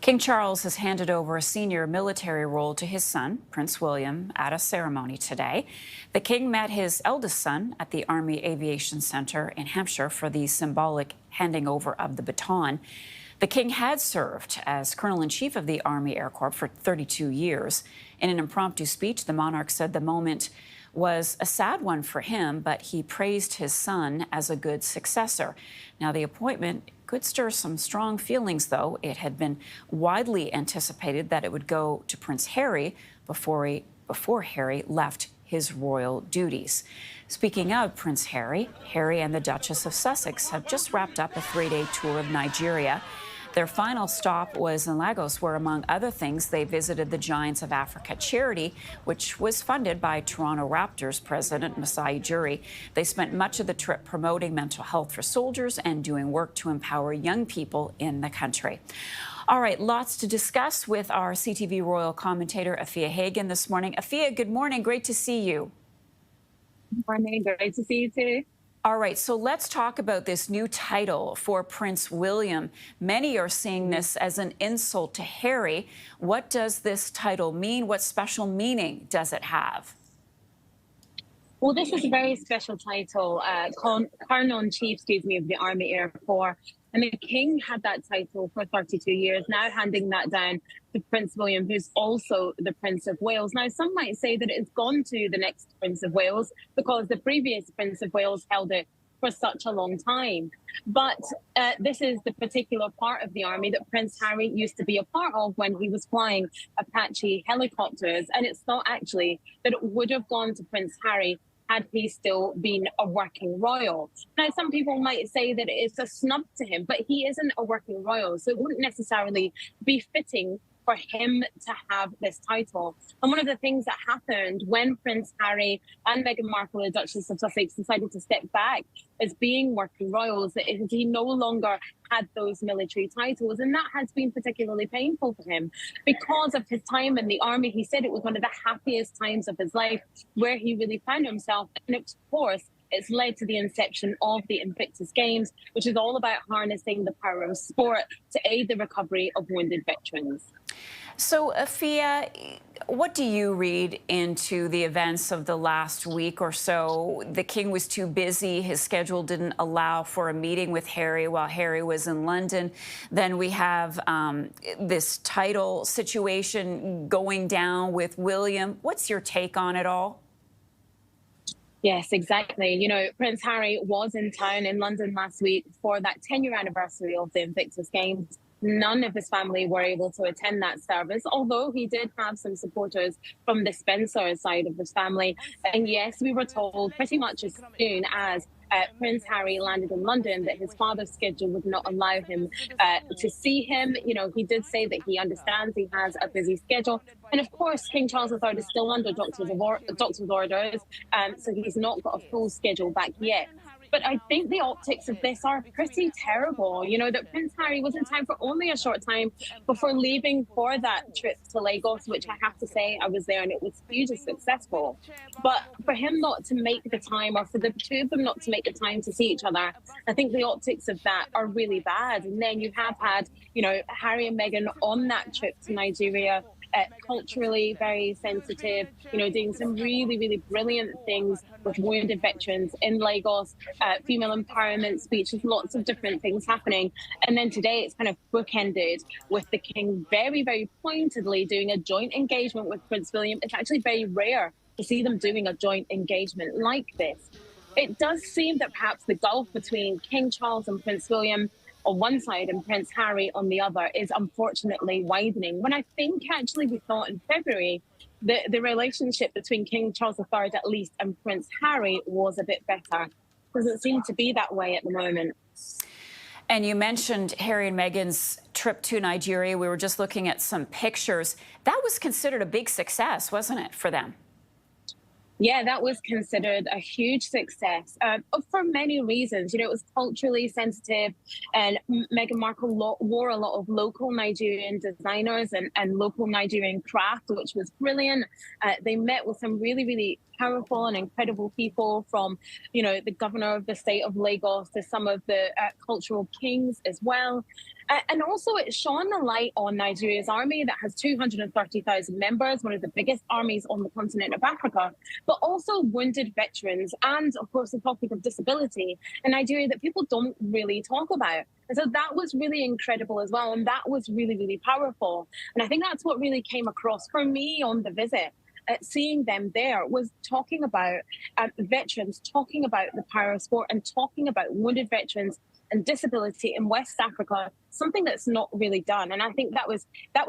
King Charles has handed over a senior military role to his son, Prince William, at a ceremony today. The king met his eldest son at the Army Aviation Center in Hampshire for the symbolic handing over of the baton. The king had served as Colonel-in-Chief of the Army Air Corps for 32 years. In an impromptu speech, the monarch said the moment was a sad one for him, but he praised his son as a good successor. Now, the appointment could stir some strong feelings, though. It had been widely anticipated that it would go to Prince Harry before Harry left his royal duties. Speaking of Prince Harry, Harry and the Duchess of Sussex have just wrapped up a 3-day tour of Nigeria. Their final stop was in Lagos, where, among other things, they visited the Giants of Africa charity, which was funded by Toronto Raptors president Masai Ujiri. They spent much of the trip promoting mental health for soldiers and doing work to empower young people in the country. All right, lots to discuss with our CTV Royal commentator, Afua Hagan, this morning. Afua, good morning. Great to see you. Good morning. Great to see you too. All right, so let's talk about this new title for Prince William. Many are seeing this as an insult to Harry. What does this title mean? What special meaning does it have? Well, this is a very special title, Colonel-in-Chief, of the Army Air Corps. And the King had that title for 32 years, now handing that down to Prince William, who's also the Prince of Wales. Now, some might say that it's gone to the next Prince of Wales because the previous Prince of Wales held it for such a long time. But this is the particular part of the army that Prince Harry used to be a part of when he was flying Apache helicopters. And it's thought actually that it would have gone to Prince Harry had he still been a working royal. Now, some people might say that it's a snub to him, but he isn't a working royal, so it wouldn't necessarily be fitting for him to have this title. And one of the things that happened when Prince Harry and Meghan Markle, the Duchess of Sussex, decided to step back as being working royals, that he no longer had those military titles. And that has been particularly painful for him because of his time in the army. He said it was one of the happiest times of his life where he really found himself. And of course, it's led to the inception of the Invictus Games, which is all about harnessing the power of sport to aid the recovery of wounded veterans. So, Afua, what do you read into the events of the last week or so? The king was too busy. His schedule didn't allow for a meeting with Harry while Harry was in London. Then we have this title situation going down with William. What's your take on it all? Yes, exactly. You know, Prince Harry was in town in London last week for that 10-year anniversary of the Invictus Games. None of his family were able to attend that service, although he did have some supporters from the Spencer side of his family. And yes, we were told pretty much as soon as Prince Harry landed in London that his father's schedule would not allow him to see him. You know, he did say that he understands he has a busy schedule. And of course, King Charles III is still under doctor's orders, so he's not got a full schedule back yet. But I think the optics of this are pretty terrible. You know, that Prince Harry was in town for only a short time before leaving for that trip to Lagos, which I have to say I was there and it was hugely successful. But for him not to make the time, or for the two of them not to make the time to see each other, I think the optics of that are really bad. And then you have had, you know, Harry and Meghan on that trip to Nigeria, culturally very sensitive, you know, doing some really, really brilliant things with wounded veterans in Lagos, female empowerment speeches, lots of different things happening. And then today it's kind of bookended with the king very, very pointedly doing a joint engagement with Prince William. It's actually very rare to see them doing a joint engagement like this. It does seem that perhaps the gulf between King Charles and Prince William on one side and Prince Harry on the other is unfortunately widening. When I think actually we thought in February that the relationship between King Charles III at least and Prince Harry was a bit better. Doesn't seem to be that way at the moment. And you mentioned Harry and Meghan's trip to Nigeria. We were just looking at some pictures. That was considered a big success, wasn't it, for them? Yeah, that was considered a huge success for many reasons. You know, it was culturally sensitive, and Meghan Markle wore a lot of local Nigerian designers and local Nigerian craft, which was brilliant. They met with some really, really powerful and incredible people, from, you know, the governor of the state of Lagos to some of the cultural kings as well. And also, it shone a light on Nigeria's army that has 230,000 members, one of the biggest armies on the continent of Africa, but also wounded veterans and, of course, the topic of disability in Nigeria that people don't really talk about. And so that was really incredible as well. And that was really, really powerful. And I think that's what really came across for me on the visit. Seeing them there was talking about veterans, talking about the power of sport, and talking about wounded veterans and disability in West Africa, something that's not really done. And I think that was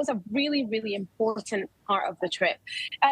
a really, really important part of the trip.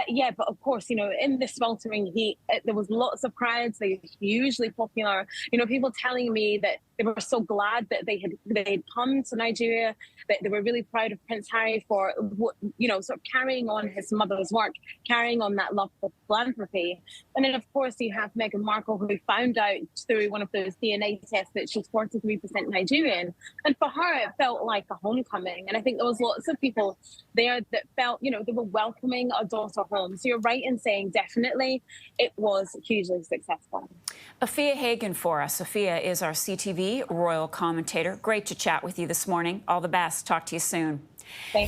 Yeah, but of course, in the sweltering heat, there was lots of crowds. They were hugely popular. People telling me that they were so glad that they had come to Nigeria, that they were really proud of Prince Harry for, sort of carrying on his mother's work, carrying on that love for philanthropy. And then, of course, you have Meghan Markle, who found out through one of those DNA tests that she's 43% Nigerian. And for her, it felt like a homecoming. And I think there was lots of people there that felt, they were welcoming a daughter home. So you're right in saying definitely it was hugely successful. Afua Hagan for us. Afua is our CTV royal commentator. Great to chat with you this morning. All the best. Talk to you soon. Thank